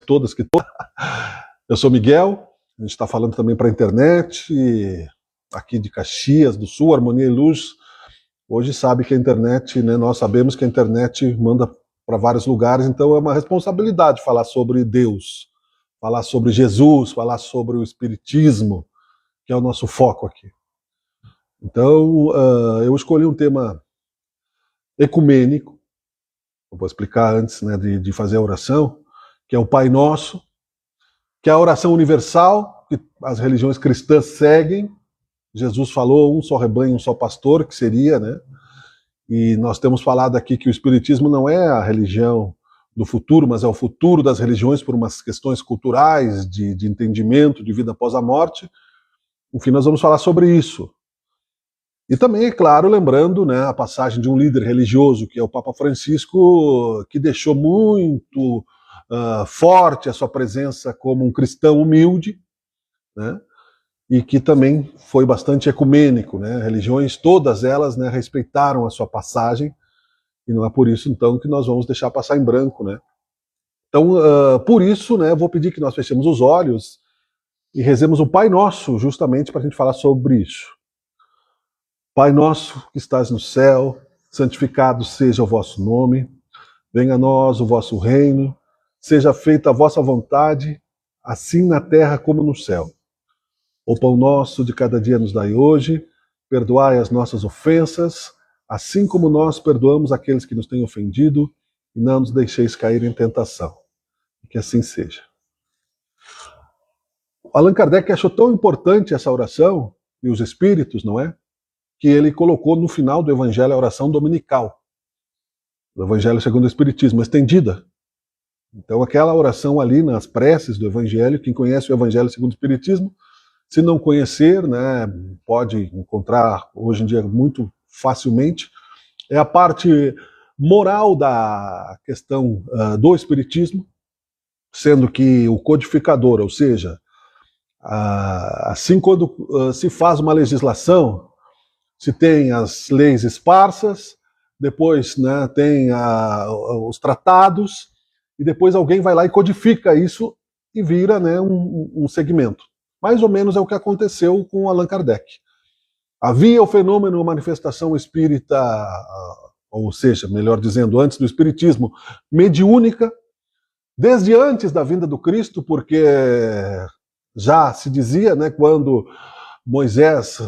todas que todas. Eu sou Miguel, a gente está falando também para a internet, aqui de Caxias do Sul, Harmonia e Luz. Hoje sabe que a internet, né, nós sabemos que a internet manda para vários lugares, então é uma responsabilidade falar sobre Deus, falar sobre Jesus, falar sobre o Espiritismo, que é o nosso foco aqui. Então, eu escolhi um tema ecumênico, eu vou explicar antes, né, de fazer a oração, que é o Pai Nosso, que é a oração universal, que as religiões cristãs seguem. Jesus falou um só rebanho, um só pastor, que seria, né? E nós temos falado aqui que o Espiritismo não é a religião do futuro, mas é o futuro das religiões por umas questões culturais, de entendimento, de vida após a morte. Enfim, nós vamos falar sobre isso. E também, é claro, lembrando, né, a passagem de um líder religioso, que é o Papa Francisco, que deixou muito forte a sua presença como um cristão humilde, né, e que também foi bastante ecumênico, né, religiões, todas elas, né, respeitaram a sua passagem, e não é por isso, então, que nós vamos deixar passar em branco, né. Então, por isso, né, eu vou pedir que nós fechemos os olhos e rezemos o Pai Nosso, justamente para a gente falar sobre isso. Pai nosso que estás no céu, santificado seja o vosso nome, venha a nós o vosso reino, seja feita a vossa vontade, assim na terra como no céu. O pão nosso de cada dia nos dai hoje, perdoai as nossas ofensas, assim como nós perdoamos aqueles que nos têm ofendido, e não nos deixeis cair em tentação. Que assim seja. Allan Kardec achou tão importante essa oração, e os espíritos, não é? Que ele colocou no final do Evangelho a oração dominical, do Evangelho segundo o Espiritismo, estendida. Então aquela oração ali nas preces do Evangelho, quem conhece o Evangelho segundo o Espiritismo, se não conhecer, né, pode encontrar hoje em dia muito facilmente, é a parte moral da questão do Espiritismo, sendo que o codificador, ou seja, assim quando se faz uma legislação, se tem as leis esparsas, depois, né, tem os tratados, e depois alguém vai lá e codifica isso e vira, né, um segmento. Mais ou menos é o que aconteceu com Allan Kardec. Havia o fenômeno manifestação espírita, ou seja, melhor dizendo, antes do espiritismo, mediúnica, desde antes da vinda do Cristo, porque já se dizia, né, quando Moisés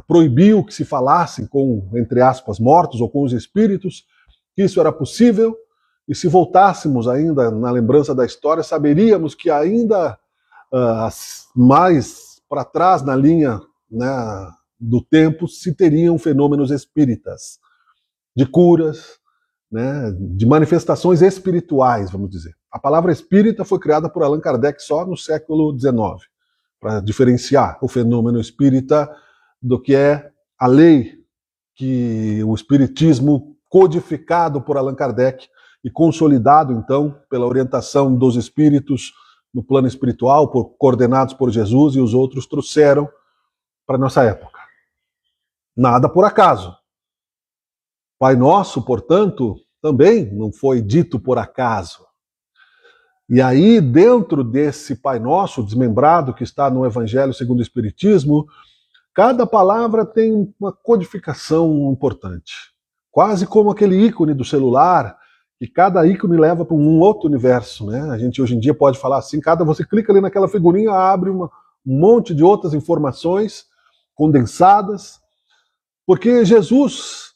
proibiu que se falassem com, entre aspas, mortos ou com os espíritos, que isso era possível, e se voltássemos ainda na lembrança da história, saberíamos que ainda mais para trás na linha, né, do tempo se teriam fenômenos espíritas, de curas, né, de manifestações espirituais, vamos dizer. A palavra espírita foi criada por Allan Kardec só no século XIX, para diferenciar o fenômeno espírita do que é a lei que o espiritismo codificado por Allan Kardec e consolidado, então, pela orientação dos espíritos no plano espiritual, coordenados por Jesus e os outros, trouxeram para a nossa época. Nada por acaso. Pai Nosso, portanto, também não foi dito por acaso. E aí, dentro desse Pai Nosso desmembrado que está no Evangelho segundo o Espiritismo, cada palavra tem uma codificação importante. Quase como aquele ícone do celular, que cada ícone leva para um outro universo, né? A gente hoje em dia pode falar assim, você clica ali naquela figurinha, abre um monte de outras informações condensadas, porque Jesus,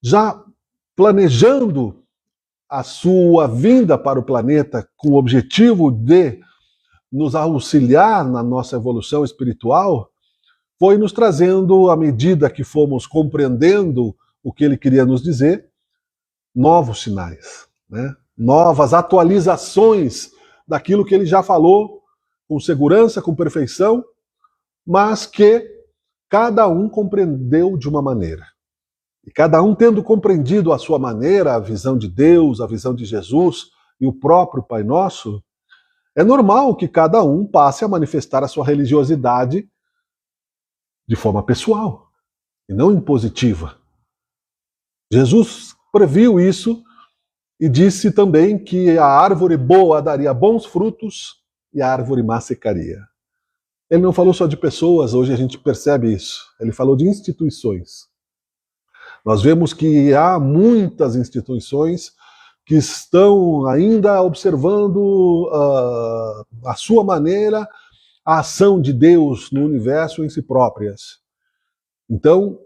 já planejando a sua vinda para o planeta com o objetivo de nos auxiliar na nossa evolução espiritual, foi nos trazendo, à medida que fomos compreendendo o que ele queria nos dizer, novos sinais, né? Novas atualizações daquilo que ele já falou com segurança, com perfeição, mas que cada um compreendeu de uma maneira. E cada um tendo compreendido à sua maneira a visão de Deus, a visão de Jesus e o próprio Pai Nosso, é normal que cada um passe a manifestar a sua religiosidade de forma pessoal e não impositiva. Jesus previu isso E disse também que a árvore boa daria bons frutos e a árvore má secaria. Ele não falou só de pessoas, hoje a gente percebe isso. Ele falou de instituições. Nós vemos que há muitas instituições que estão ainda observando a sua maneira, a ação de Deus no universo em si próprias. Então,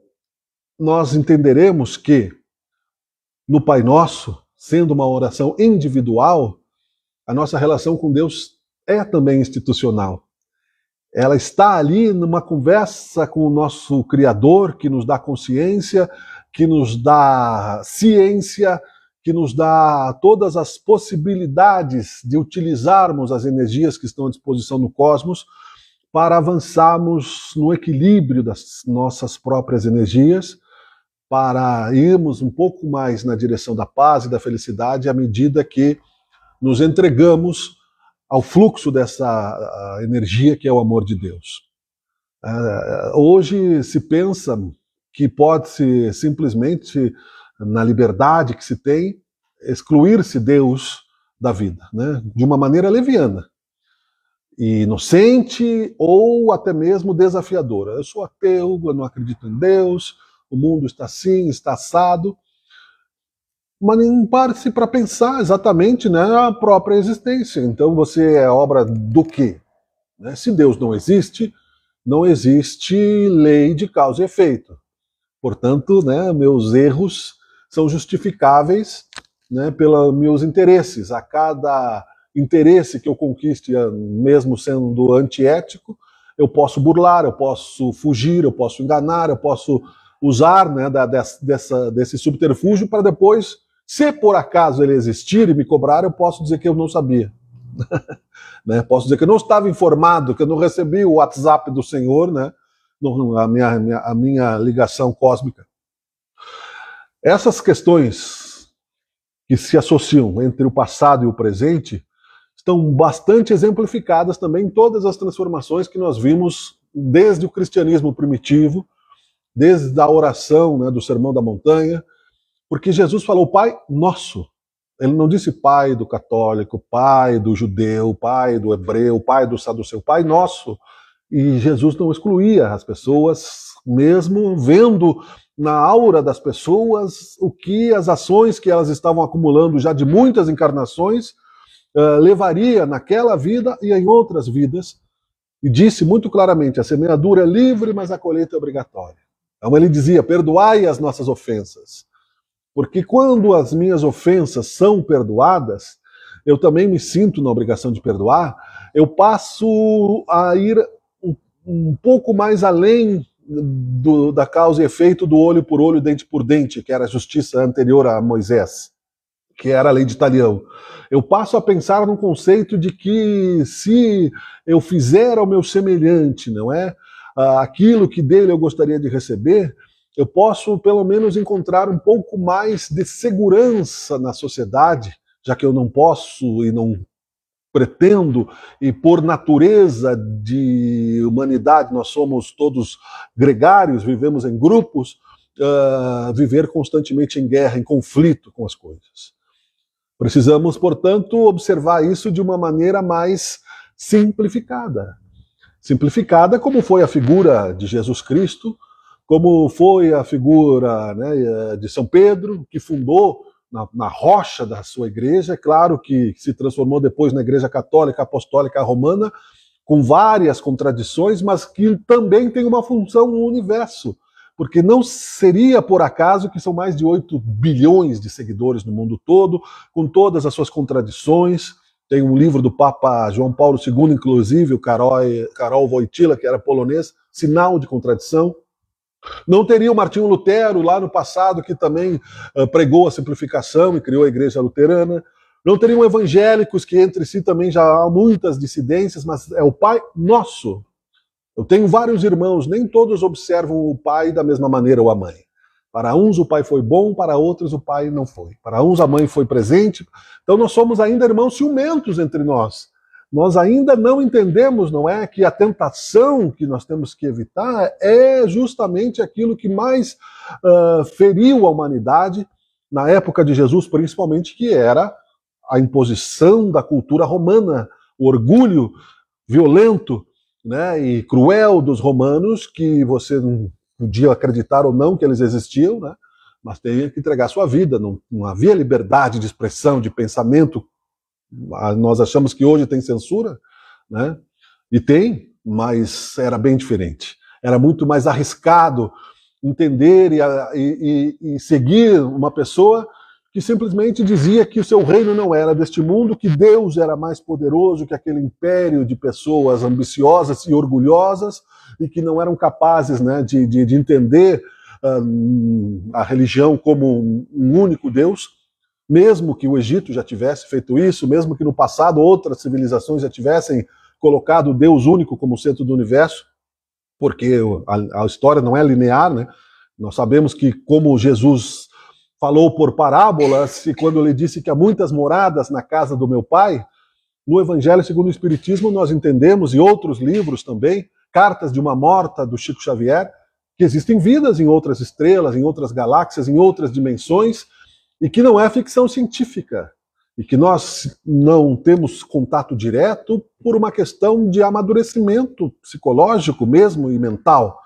nós entenderemos que no Pai Nosso, sendo uma oração individual, a nossa relação com Deus é também institucional. Ela está ali numa conversa com o nosso Criador, que nos dá consciência, que nos dá ciência, que nos dá todas as possibilidades de utilizarmos as energias que estão à disposição no cosmos para avançarmos no equilíbrio das nossas próprias energias, para irmos um pouco mais na direção da paz e da felicidade à medida que nos entregamos ao fluxo dessa energia que é o amor de Deus. Hoje se pensa que pode-se simplesmente, na liberdade que se tem, excluir-se Deus da vida, né? De uma maneira leviana, inocente ou até mesmo desafiadora. Eu sou ateu, eu não acredito em Deus, o mundo está assim, está assado. Mas não pare-se para pensar exatamente, né, a própria existência. Então você é obra do quê? Né? Se Deus não existe, não existe lei de causa e efeito. Portanto, né, meus erros são justificáveis, né, pelos meus interesses. A cada interesse que eu conquiste, mesmo sendo antiético, eu posso burlar, eu posso fugir, eu posso enganar, eu posso usar, né, desse subterfúgio para depois, se por acaso ele existir e me cobrar, eu posso dizer que eu não sabia. Né? Posso dizer que eu não estava informado, que eu não recebi o WhatsApp do Senhor, né? A minha ligação cósmica. Essas questões que se associam entre o passado e o presente estão bastante exemplificadas também em todas as transformações que nós vimos desde o cristianismo primitivo, desde a oração, né, do Sermão da Montanha, porque Jesus falou Pai Nosso. Ele não disse Pai do católico, Pai do judeu, Pai do hebreu, Pai do saduceu, Pai Nosso. E Jesus não excluía as pessoas, mesmo vendo na aura das pessoas o que as ações que elas estavam acumulando já de muitas encarnações levaria naquela vida e em outras vidas. E disse muito claramente, a semeadura é livre, mas a colheita é obrigatória. Então ele dizia, perdoai as nossas ofensas. Porque quando as minhas ofensas são perdoadas, eu também me sinto na obrigação de perdoar, eu passo a ir um pouco mais além da causa e efeito do olho por olho, dente por dente, que era a justiça anterior a Moisés, que era a lei de Talião. Eu passo a pensar num conceito de que se eu fizer ao meu semelhante, não é, aquilo que dele eu gostaria de receber, eu posso pelo menos encontrar um pouco mais de segurança na sociedade, já que eu não posso e não pretendo, e por natureza de humanidade, nós somos todos gregários, vivemos em grupos, viver constantemente em guerra, em conflito com as coisas. Precisamos, portanto, observar isso de uma maneira mais simplificada. Simplificada como foi a figura de Jesus Cristo, como foi a figura, né, de São Pedro, que fundou na rocha da sua igreja, é claro que se transformou depois na Igreja Católica Apostólica Romana, com várias contradições, mas que também tem uma função no universo, porque não seria por acaso que são mais de 8 bilhões de seguidores no mundo todo, com todas as suas contradições. Tem um livro do Papa João Paulo II, inclusive, o Karol Wojtyła, que era polonês, Sinal de Contradição. Não teria o Martinho Lutero lá no passado, que também pregou a simplificação e criou a Igreja Luterana. Não teriam evangélicos, que entre si também já há muitas dissidências, mas é o Pai Nosso. Eu tenho vários irmãos, nem todos observam o pai da mesma maneira ou a mãe. Para uns o pai foi bom, para outros o pai não foi. Para uns a mãe foi presente. Então nós somos ainda irmãos ciumentos entre nós. Nós ainda não entendemos, não é, que a tentação que nós temos que evitar é justamente aquilo que mais feriu a humanidade, na época de Jesus principalmente, que era a imposição da cultura romana, o orgulho violento, né, e cruel dos romanos, que você podia acreditar ou não que eles existiam, né, mas tinha que entregar sua vida, não havia liberdade de expressão, de pensamento. Nós achamos que hoje tem censura, né, e tem, mas era bem diferente. Era muito mais arriscado entender e seguir uma pessoa que simplesmente dizia que o seu reino não era deste mundo, que Deus era mais poderoso que aquele império de pessoas ambiciosas e orgulhosas e que não eram capazes, né, de entender a religião como um único Deus, mesmo que o Egito já tivesse feito isso, mesmo que no passado outras civilizações já tivessem colocado o Deus único como centro do universo, porque a história não é linear, né? Nós sabemos que, como Jesus falou por parábolas, e quando ele disse que há muitas moradas na casa do meu Pai, no Evangelho segundo o Espiritismo nós entendemos, e outros livros também, Cartas de uma Morta, do Chico Xavier, que existem vidas em outras estrelas, em outras galáxias, em outras dimensões, e que não é ficção científica, e que nós não temos contato direto por uma questão de amadurecimento psicológico mesmo e mental.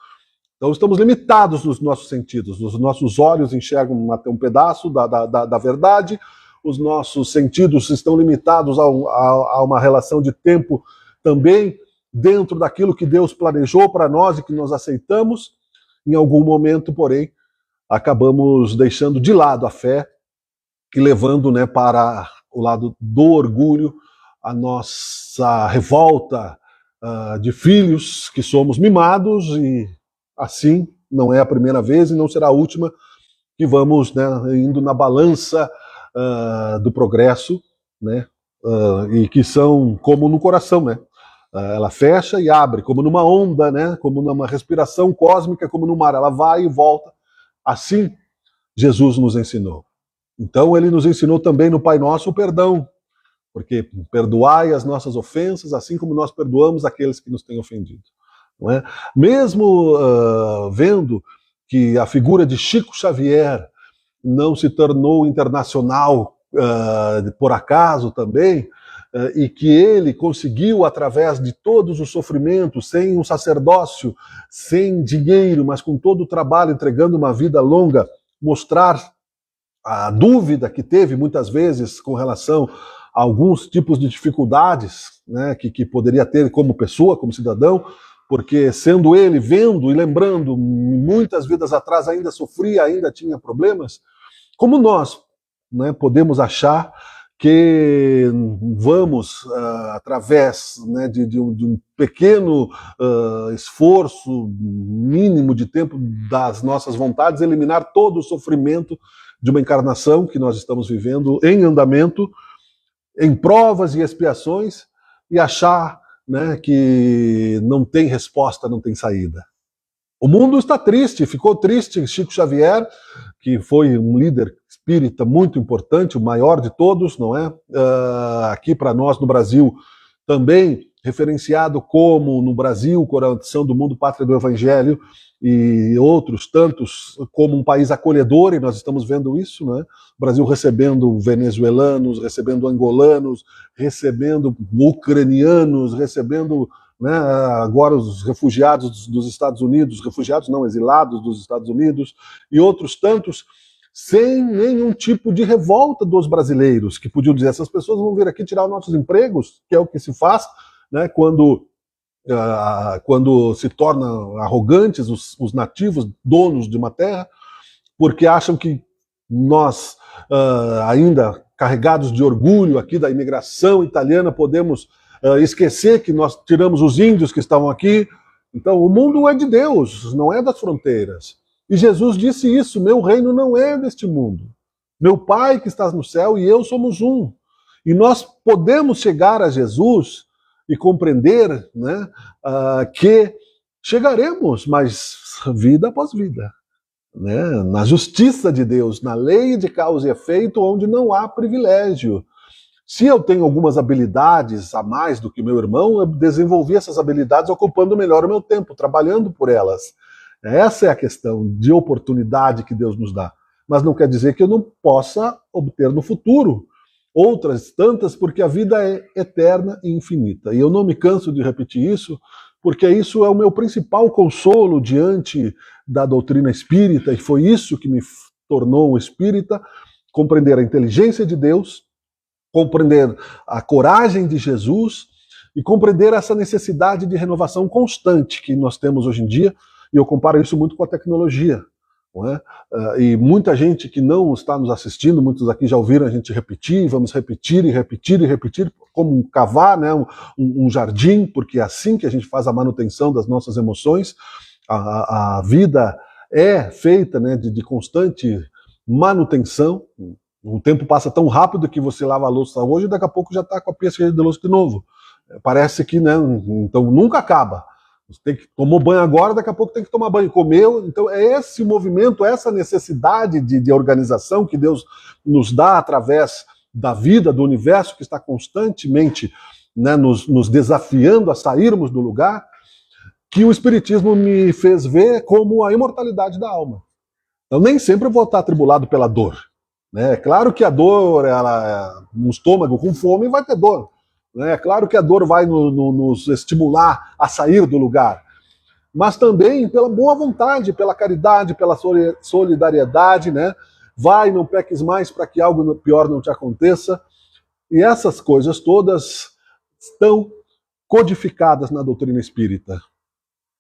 Então estamos limitados nos nossos sentidos. Os nossos olhos enxergam até um pedaço da verdade, os nossos sentidos estão limitados a uma relação de tempo também dentro daquilo que Deus planejou para nós e que nós aceitamos. Em algum momento, porém, acabamos deixando de lado a fé e levando, né, para o lado do orgulho, a nossa revolta de filhos que somos mimados, e assim não é a primeira vez e não será a última que vamos, né, indo na balança do progresso, né, e que são como no coração, né? Ela fecha e abre, como numa onda, né, como numa respiração cósmica, como no mar, ela vai e volta. Assim Jesus nos ensinou. Então ele nos ensinou também no Pai Nosso o perdão, porque perdoai as nossas ofensas, assim como nós perdoamos aqueles que nos têm ofendido. Não é? Mesmo vendo que a figura de Chico Xavier não se tornou internacional por acaso também, e que ele conseguiu, através de todos os sofrimentos, sem um sacerdócio, sem dinheiro, mas com todo o trabalho, entregando uma vida longa, mostrar a dúvida que teve muitas vezes com relação a alguns tipos de dificuldades, né, que poderia ter como pessoa, como cidadão, porque sendo ele, vendo e lembrando, muitas vidas atrás ainda sofria, ainda tinha problemas, como nós, né, podemos achar que vamos, através, né, de um pequeno esforço mínimo de tempo das nossas vontades, eliminar todo o sofrimento de uma encarnação que nós estamos vivendo em andamento, em provas e expiações, e achar, né, que não tem resposta, não tem saída. O mundo está triste, ficou triste. Chico Xavier, que foi um líder espírita muito importante, o maior de todos, não é? Aqui para nós no Brasil também referenciado como, no Brasil, Coração do Mundo, Pátria do Evangelho, e outros tantos, como um país acolhedor, e nós estamos vendo isso, né? O Brasil recebendo venezuelanos, recebendo angolanos, recebendo ucranianos, recebendo, né, agora os refugiados dos Estados Unidos, refugiados não, exilados dos Estados Unidos, e outros tantos, sem nenhum tipo de revolta dos brasileiros, que podiam dizer, essas pessoas vão vir aqui tirar os nossos empregos, que é o que se faz, né, quando se tornam arrogantes os nativos, donos de uma terra, porque acham que nós, ainda carregados de orgulho aqui da imigração italiana, podemos esquecer que nós tiramos os índios que estavam aqui. Então, o mundo é de Deus, não é das fronteiras. E Jesus disse isso, meu reino não é deste mundo. Meu Pai que está no céu e eu somos um. E nós podemos chegar a Jesus e compreender, né, que chegaremos, mas vida após vida, né, na justiça de Deus, na lei de causa e efeito, onde não há privilégio. Se eu tenho algumas habilidades a mais do que meu irmão, eu desenvolvi essas habilidades ocupando melhor o meu tempo, trabalhando por elas. Essa é a questão de oportunidade que Deus nos dá. mas não quer dizer que eu não possa obter no futuro outras tantas, porque a vida é eterna e infinita. E eu não me canso de repetir isso, porque isso é o meu principal consolo diante da doutrina espírita, e foi isso que me tornou um espírita, compreender a inteligência de Deus, compreender a coragem de Jesus e compreender essa necessidade de renovação constante que nós temos hoje em dia, e eu comparo isso muito com a tecnologia. Não é? E muita gente que não está nos assistindo, muitos aqui já ouviram a gente repetir, vamos repetir e repetir e repetir, como um cavar, né, um jardim, porque é assim que a gente faz a manutenção das nossas emoções. A vida é feita, né, de constante manutenção. O tempo passa tão rápido que você lava a louça hoje e daqui a pouco já está com a pia cheia de louça de novo. Parece que, né, então nunca acaba. Você tem que tomou banho agora, daqui a pouco tem que tomar banho. Comeu, então é esse movimento, essa necessidade de organização que Deus nos dá através da vida, do universo, que está constantemente, né, nos desafiando a sairmos do lugar, que o Espiritismo me fez ver como a imortalidade da alma. Então nem sempre eu vou estar atribulado pela dor. É claro que a dor, um estômago com fome vai ter dor. É claro que a dor vai nos estimular a sair do lugar, mas também pela boa vontade, pela caridade, pela solidariedade, né? Vai, não peques mais para que algo pior não te aconteça. E essas coisas todas estão codificadas na doutrina espírita,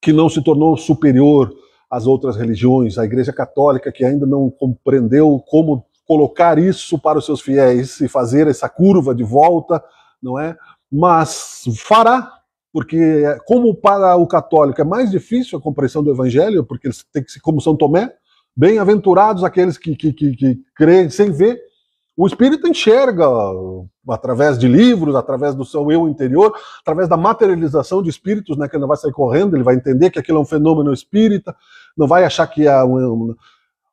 que não se tornou superior às outras religiões, a Igreja Católica, que ainda não compreendeu como colocar isso para os seus fiéis e fazer essa curva de volta, não é? Mas fará, porque como para o católico é mais difícil a compreensão do Evangelho, porque eles têm que ser como São Tomé, bem-aventurados aqueles que creem sem ver. O espírito enxerga através de livros, através do seu eu interior, através da materialização de espíritos, né, que ele não vai sair correndo, ele vai entender que aquilo é um fenômeno espírita, não vai achar que é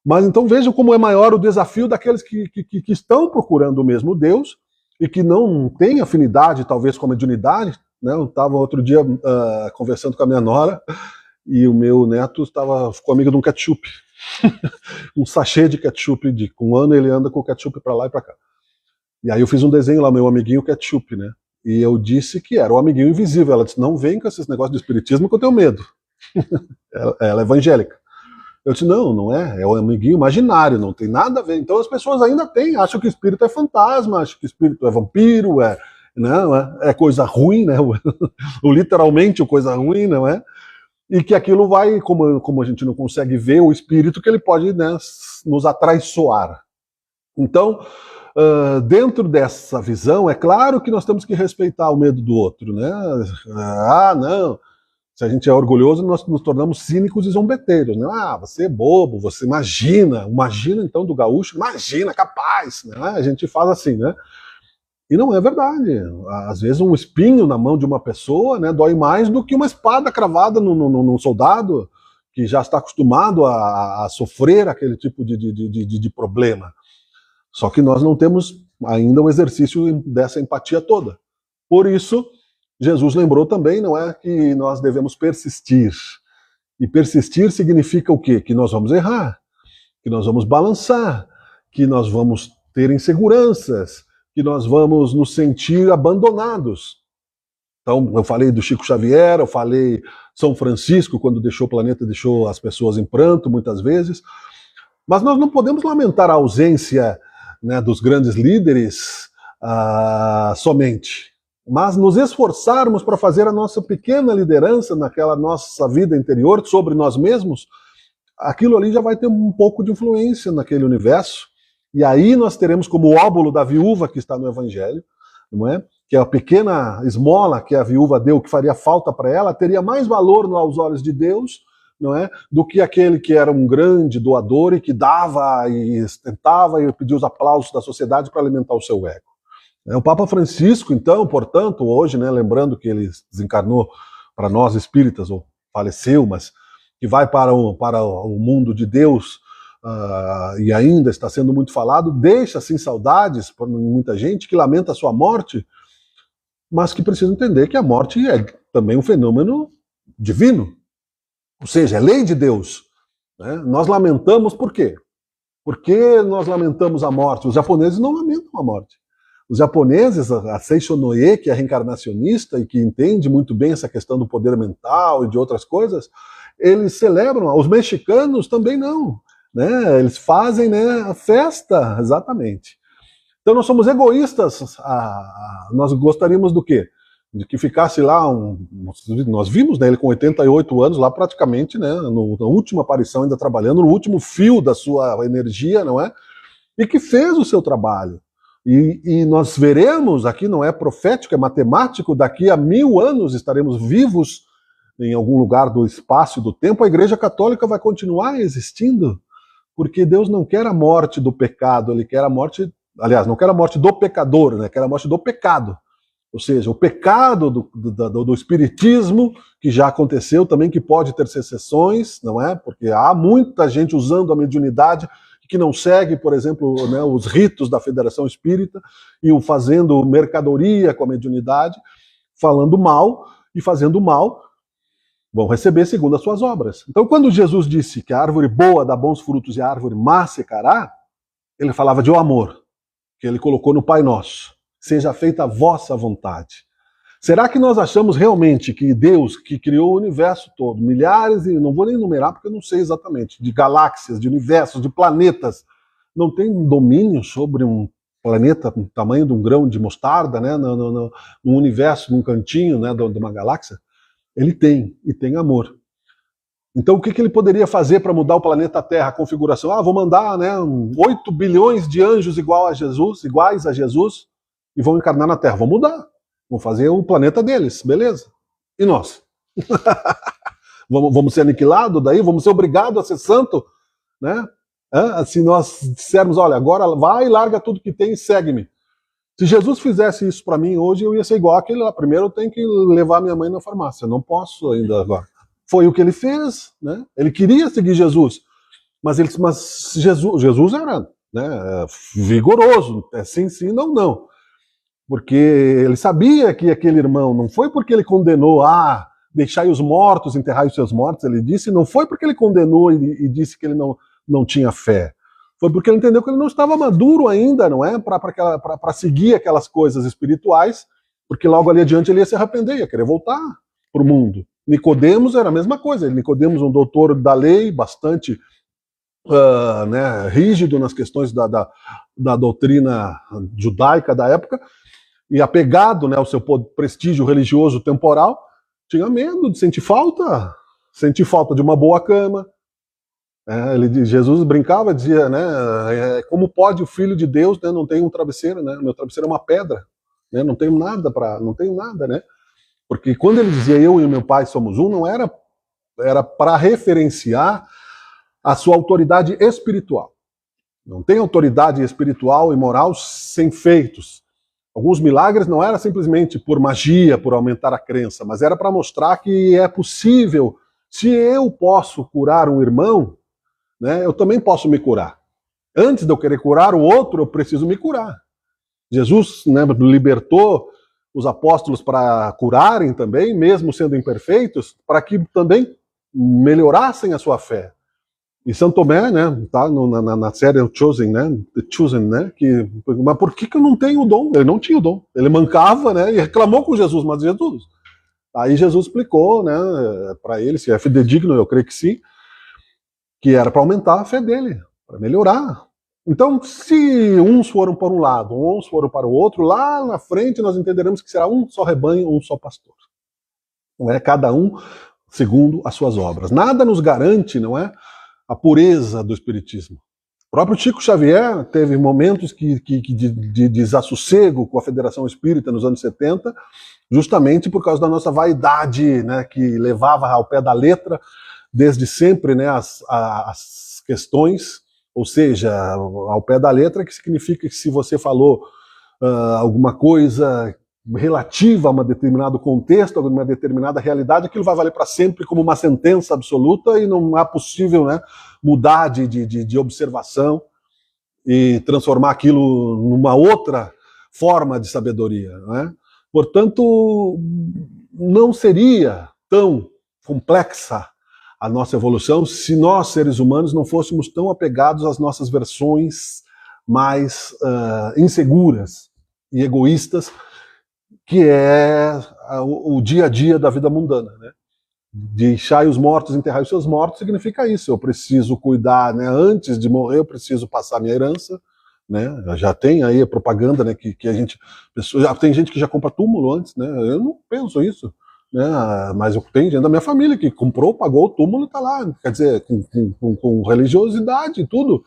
Mas então vejam como é maior o desafio daqueles que estão procurando o mesmo Deus e que não têm afinidade, talvez, com a mediunidade. Né? Eu estava outro dia conversando com a minha nora e o meu neto ficou amigo de um ketchup. Um sachê de ketchup, com um ano ele anda com o ketchup para lá e para cá. E aí eu fiz um desenho lá, meu amiguinho ketchup, né? E eu disse que era o amiguinho invisível. Ela disse, não vem com esses negócios de espiritismo que eu tenho medo. Ela é evangélica. Eu disse, não é o amiguinho imaginário, não tem nada a ver. Então as pessoas ainda acham que espírito é fantasma, acham que espírito é vampiro, não é coisa ruim, né? Ou literalmente coisa ruim, não é? E que aquilo vai, como a gente não consegue ver o espírito, que ele pode, né, nos atraiçoar. Então, dentro dessa visão, é claro que nós temos que respeitar o medo do outro, né? Não. Se a gente é orgulhoso, nós nos tornamos cínicos e zombeteiros, né? Você é bobo, você imagina então do gaúcho, imagina, capaz, né? A gente faz assim, né? E não é verdade. Às vezes um espinho na mão de uma pessoa, né, dói mais do que uma espada cravada num soldado que já está acostumado a sofrer aquele tipo de problema. Só que nós não temos ainda o exercício dessa empatia toda. Por isso, Jesus lembrou também, não é, que nós devemos persistir. E persistir significa o quê? Que nós vamos errar, que nós vamos balançar, que nós vamos ter inseguranças, que nós vamos nos sentir abandonados. Então, eu falei do Chico Xavier, eu falei São Francisco, quando deixou o planeta, deixou as pessoas em pranto, muitas vezes. Mas nós não podemos lamentar a ausência, né, dos grandes líderes somente. Mas nos esforçarmos para fazer a nossa pequena liderança naquela nossa vida interior sobre nós mesmos, aquilo ali já vai ter um pouco de influência naquele universo. E aí nós teremos como o óbolo da viúva que está no Evangelho, não é? Que a pequena esmola que a viúva deu, que faria falta para ela, teria mais valor aos olhos de Deus, não é? Do que aquele que era um grande doador e que dava e tentava e pedia os aplausos da sociedade para alimentar o seu ego. O Papa Francisco, então, portanto, hoje, né, lembrando que ele desencarnou para nós espíritas, ou faleceu, mas que vai para o mundo de Deus, e ainda está sendo muito falado, deixa assim saudades para muita gente que lamenta a sua morte, mas que precisa entender que a morte é também um fenômeno divino, ou seja, é lei de Deus. Né? Nós lamentamos por quê? Por que nós lamentamos a morte? Os japoneses não lamentam a morte. Os japoneses, a Seisho Noe, que é reencarnacionista e que entende muito bem essa questão do poder mental e de outras coisas, eles celebram. Os mexicanos também não. Né? Eles fazem, né, a festa, exatamente. Então nós somos egoístas. Nós gostaríamos do quê? De que ficasse lá nós vimos, né, ele com 88 anos lá praticamente, né, na última aparição, ainda trabalhando no último fio da sua energia, não é? E que fez o seu trabalho. E nós veremos, aqui não é profético, é matemático, daqui a 1000 anos estaremos vivos em algum lugar do espaço e do tempo, a Igreja Católica vai continuar existindo, porque Deus não quer a morte do pecado, ele quer a morte, aliás, não quer a morte do pecador, né, quer a morte do pecado. Ou seja, o pecado do espiritismo, que já aconteceu também, que pode ter secessões, não é? Porque há muita gente usando a mediunidade que não segue, por exemplo, né, os ritos da Federação Espírita e fazendo mercadoria com a mediunidade, falando mal e fazendo mal, vão receber segundo as suas obras. Então, quando Jesus disse que a árvore boa dá bons frutos e a árvore má secará, ele falava de um amor, que ele colocou no Pai Nosso. Seja feita a vossa vontade. Será que nós achamos realmente que Deus, que criou o universo todo, milhares, e não vou nem numerar porque eu não sei exatamente, de galáxias, de universos, de planetas, não tem domínio sobre um planeta do tamanho de um grão de mostarda, né, no universo, num cantinho, né, de uma galáxia? Ele tem, e tem amor. Então o que ele poderia fazer para mudar o planeta Terra, a configuração? Vou mandar, né, 8 bilhões de anjos iguais a Jesus, e vão encarnar na Terra. Vão mudar. Vão fazer o planeta deles, beleza. E nós? vamos ser aniquilados daí? Vamos ser obrigados a ser santo? Né? Se nós dissermos, olha, agora vai e larga tudo que tem e segue-me. Se Jesus fizesse isso para mim hoje, eu ia ser igual aquele lá. Primeiro eu tenho que levar minha mãe na farmácia. Não posso ainda agora. Foi o que ele fez. Né? Ele queria seguir Jesus. Mas Jesus era, né, vigoroso. É sim, sim, não, não. Porque ele sabia que aquele irmão, não foi porque ele condenou, deixai os mortos, enterrai os seus mortos, ele disse, não foi porque ele condenou e disse que ele não tinha fé. Foi porque ele entendeu que ele não estava maduro ainda, não é? Para seguir aquelas coisas espirituais, porque logo ali adiante ele ia se arrepender, ia querer voltar para o mundo. Nicodemos era a mesma coisa. Nicodemos, um doutor da lei, bastante né, rígido nas questões da doutrina judaica da época, e apegado, né, ao seu prestígio religioso temporal, tinha medo de sentir falta de uma boa cama. Jesus brincava, dizia, né, como pode o Filho de Deus, né, não tem um travesseiro, né, meu travesseiro é uma pedra, né, não tenho nada, né, porque quando ele dizia eu e meu pai somos um, não era para referenciar a sua autoridade espiritual. Não tem autoridade espiritual e moral sem feitos. Alguns milagres não era simplesmente por magia, por aumentar a crença, mas era para mostrar que é possível. Se eu posso curar um irmão, né, eu também posso me curar. Antes de eu querer curar o outro, eu preciso me curar. Jesus, né, libertou os apóstolos para curarem também, mesmo sendo imperfeitos, para que também melhorassem a sua fé. E São Tomé, né, tá na série Chosen, né, The Chosen, né, mas por que eu não tenho o dom? Ele não tinha o dom. Ele mancava, né, e reclamou com Jesus, mas Jesus. Aí Jesus explicou, né, para ele, se é fidedigno, eu creio que sim, que era para aumentar a fé dele, para melhorar. Então, se uns foram para um lado, uns foram para o outro, lá na frente nós entenderemos que será um só rebanho, um só pastor. Não é cada um segundo as suas obras. Nada nos garante, não é, a pureza do espiritismo. O próprio Chico Xavier teve momentos de desassossego com a Federação Espírita nos anos 70, justamente por causa da nossa vaidade, né, que levava ao pé da letra, desde sempre, né, as questões, ou seja, ao pé da letra, que significa que se você falou alguma coisa relativa a um determinado contexto, a uma determinada realidade, aquilo vai valer para sempre como uma sentença absoluta e não é possível, né, mudar de observação e transformar aquilo numa outra forma de sabedoria. Né? Portanto, não seria tão complexa a nossa evolução se nós, seres humanos, não fôssemos tão apegados às nossas versões mais inseguras e egoístas, que é o dia a dia da vida mundana, né? Deixai os mortos, enterrai os seus mortos, significa isso. Eu preciso cuidar, né? Antes de morrer, eu preciso passar minha herança, né? Já tem aí a propaganda, né? Que a gente, já tem gente que já compra túmulo antes, né? Eu não penso isso, né? Mas eu tenho gente da minha família que comprou, pagou o túmulo e está lá, quer dizer, com religiosidade e tudo,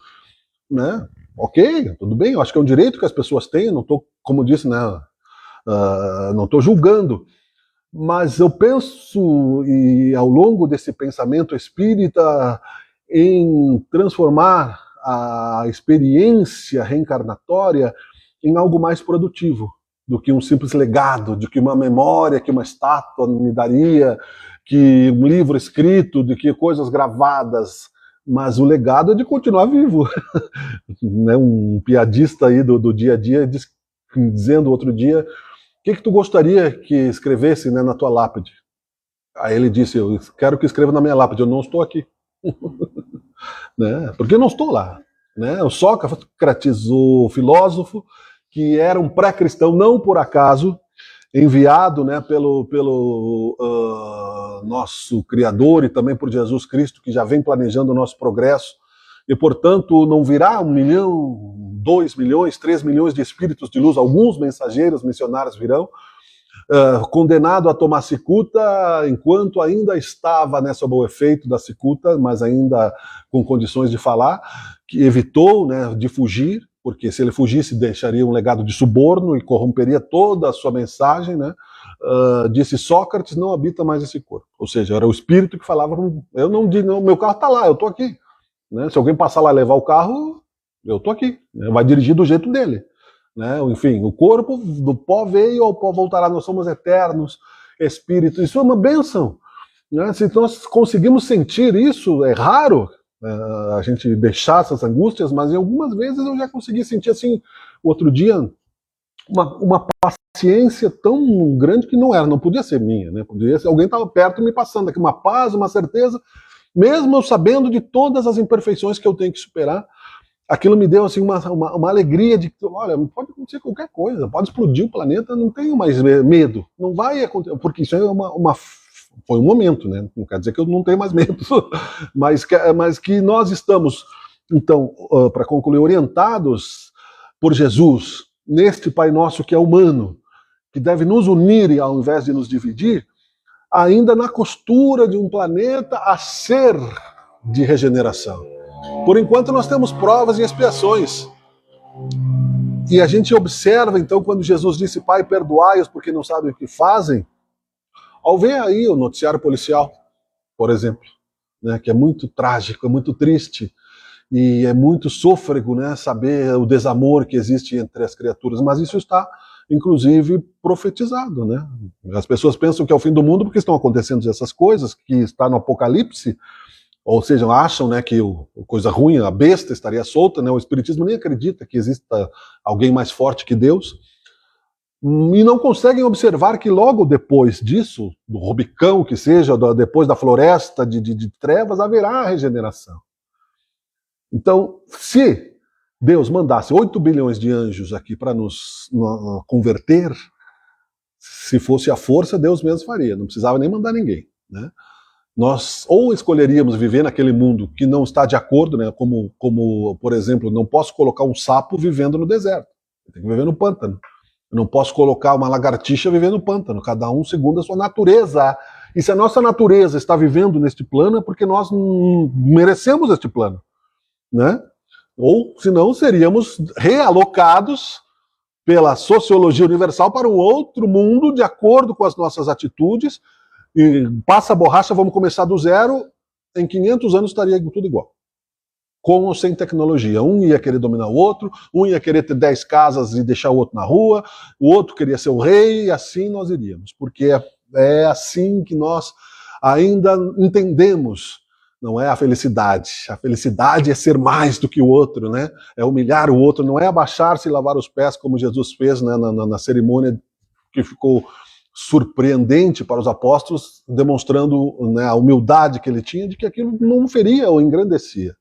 né? Ok, tudo bem. Eu acho que é um direito que as pessoas têm. Não estou, como disse, né? Não estou julgando. Mas eu penso, e ao longo desse pensamento espírita, em transformar a experiência reencarnatória em algo mais produtivo do que um simples legado, de que uma memória, que uma estátua me daria, que um livro escrito, de que coisas gravadas, mas o legado é de continuar vivo. Um piadista aí do dia a dia dizendo outro dia: o que tu gostaria que escrevesse, né, na tua lápide? Aí ele disse: eu quero que escreva na minha lápide, eu não estou aqui. Né? Porque eu não estou lá. Né? O Sócrates, o filósofo, que era um pré-cristão, não por acaso, enviado, né, pelo nosso Criador e também por Jesus Cristo, que já vem planejando o nosso progresso, e portanto não virá 1 milhão, 2 milhões, 3 milhões de espíritos de luz, alguns mensageiros missionários virão, condenado a tomar cicuta enquanto ainda estava, né, sob o efeito da cicuta, mas ainda com condições de falar, que evitou, né, de fugir, porque se ele fugisse deixaria um legado de suborno e corromperia toda a sua mensagem, né? Disse: Sócrates não habita mais esse corpo. Ou seja, era o espírito que falava: eu não, meu carro está lá, eu estou aqui. Né? Se alguém passar lá e levar o carro, eu estou aqui. Vai dirigir do jeito dele. Né? Enfim, o corpo do pó veio, ao pó voltará. Nós somos eternos, espírito. Isso é uma bênção. Né? Se nós conseguimos sentir isso, é raro a gente deixar essas angústias, mas algumas vezes eu já consegui sentir assim. Outro dia, uma paciência tão grande que não podia ser minha, né? Podia ser alguém estava perto me passando aqui, uma paz, uma certeza, mesmo eu sabendo de todas as imperfeições que eu tenho que superar. Aquilo me deu assim uma alegria de que, olha, pode acontecer qualquer coisa, pode explodir o planeta, não tenho mais medo, não vai acontecer, porque isso é foi um momento, né? Não quer dizer que eu não tenho mais medo, mas que nós estamos, então, para concluir, orientados por Jesus, neste Pai Nosso que é humano, que deve nos unir ao invés de nos dividir, ainda na costura de um planeta a ser de regeneração. Por enquanto nós temos provas e expiações. E a gente observa, então, quando Jesus disse: Pai, perdoai-os porque não sabem o que fazem, ao ver aí o noticiário policial, por exemplo, né, que é muito trágico, é muito triste, e é muito sôfrego, né, saber o desamor que existe entre as criaturas, mas isso está, inclusive, profetizado. Né? As pessoas pensam que é o fim do mundo porque estão acontecendo essas coisas, que está no Apocalipse, ou seja, acham, né, que coisa ruim, a besta estaria solta, né? O Espiritismo nem acredita que exista alguém mais forte que Deus, e não conseguem observar que logo depois disso, do Rubicão que seja, depois da floresta de trevas, haverá a regeneração. Então, se Deus mandasse 8 bilhões de anjos aqui para nos converter, se fosse a força, Deus mesmo faria, não precisava nem mandar ninguém, né? Nós ou escolheríamos viver naquele mundo que não está de acordo, né? Como, por exemplo, não posso colocar um sapo vivendo no deserto, tem que viver no pântano. Eu não posso colocar uma lagartixa vivendo no pântano, cada um segundo a sua natureza. E se a nossa natureza está vivendo neste plano, é porque nós merecemos este plano, né? Ou, senão, seríamos realocados pela sociologia universal para um outro mundo de acordo com as nossas atitudes, e passa a borracha, vamos começar do zero, em 500 anos estaria tudo igual. Com ou sem tecnologia. Um ia querer dominar o outro, um ia querer ter 10 casas e deixar o outro na rua, o outro queria ser o rei, e assim nós iríamos. Porque é assim que nós ainda entendemos, não é a felicidade. A felicidade é ser mais do que o outro, né? É humilhar o outro, não é abaixar-se e lavar os pés, como Jesus fez, né, na cerimônia que ficou surpreendente para os apóstolos, demonstrando, né, a humildade que ele tinha de que aquilo não feria ou engrandecia.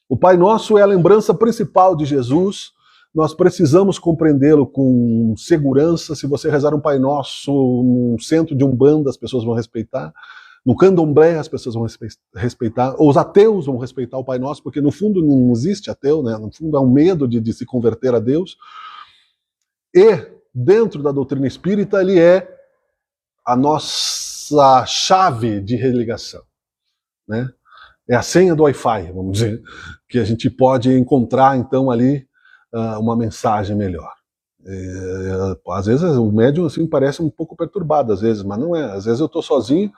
O Pai Nosso é a lembrança principal de Jesus. Nós precisamos compreendê-lo com segurança. Se você rezar um Pai Nosso num centro de Umbanda, as pessoas vão respeitar. No Candomblé, as pessoas vão respeitar. Os ateus vão respeitar o Pai Nosso, porque no fundo não existe ateu, né? No fundo é um medo de se converter a Deus. E, dentro da doutrina espírita, ele é a nossa chave de religação, né? É a senha do Wi-Fi, vamos dizer, que a gente pode encontrar, então, ali uma mensagem melhor. Às vezes o médium assim, parece um pouco perturbado, às vezes, mas não é. Às vezes eu estou sozinho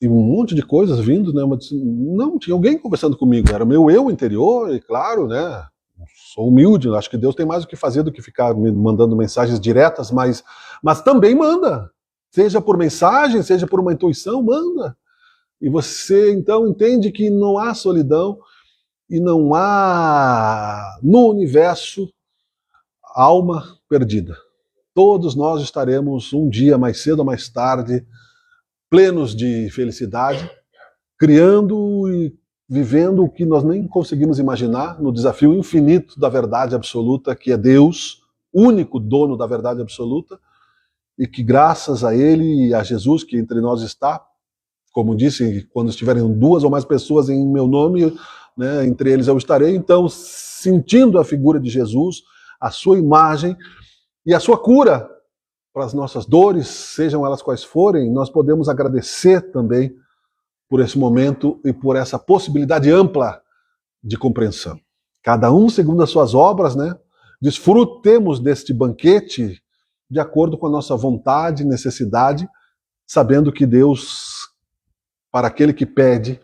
e um monte de coisas vindo, né? Mas não, tinha alguém conversando comigo, era meu eu interior, e claro, né? Sou humilde, acho que Deus tem mais o que fazer do que ficar me mandando mensagens diretas, mas também manda. Seja por mensagem, seja por uma intuição, manda. E você, então, entende que não há solidão e não há no universo alma perdida. Todos nós estaremos um dia, mais cedo ou mais tarde, plenos de felicidade, criando e vivendo o que nós nem conseguimos imaginar no desafio infinito da verdade absoluta, que é Deus, único dono da verdade absoluta, e que graças a Ele e a Jesus, que entre nós está, como disse, quando estiverem 2 ou mais pessoas em meu nome, né, entre eles eu estarei. Então, sentindo a figura de Jesus, a sua imagem e a sua cura para as nossas dores, sejam elas quais forem, nós podemos agradecer também por esse momento e por essa possibilidade ampla de compreensão. Cada um segundo as suas obras, né? Desfrutemos deste banquete de acordo com a nossa vontade e necessidade, sabendo que Deus, para aquele que pede,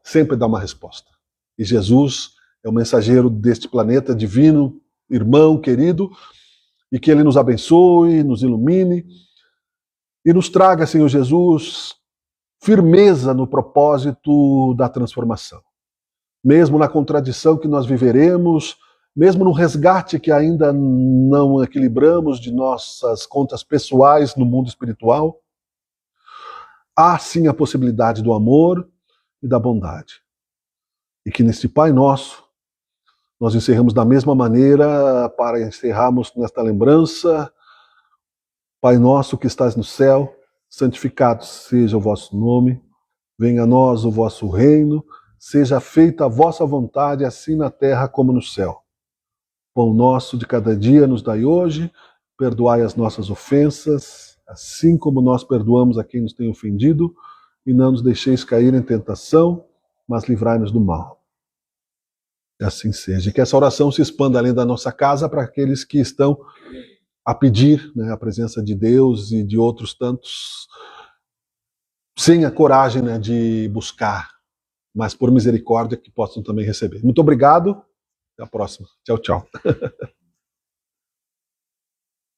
sempre dá uma resposta. E Jesus é o mensageiro deste planeta divino, irmão querido, e que Ele nos abençoe, nos ilumine e nos traga, Senhor Jesus, firmeza no propósito da transformação. Mesmo na contradição que nós viveremos, mesmo no resgate que ainda não equilibramos de nossas contas pessoais no mundo espiritual, há sim a possibilidade do amor e da bondade. E que nesse Pai Nosso, nós encerramos da mesma maneira, para encerrarmos nesta lembrança: Pai nosso que estás no céu, santificado seja o vosso nome, venha a nós o vosso reino, seja feita a vossa vontade, assim na terra como no céu. Pão nosso de cada dia nos dai hoje, perdoai as nossas ofensas, assim como nós perdoamos a quem nos tem ofendido, e não nos deixeis cair em tentação, mas livrai-nos do mal. Que assim seja. E que essa oração se expanda além da nossa casa para aqueles que estão a pedir, né, a presença de Deus e de outros tantos, sem a coragem, né, de buscar, mas por misericórdia que possam também receber. Muito obrigado. Até a próxima. Tchau, tchau.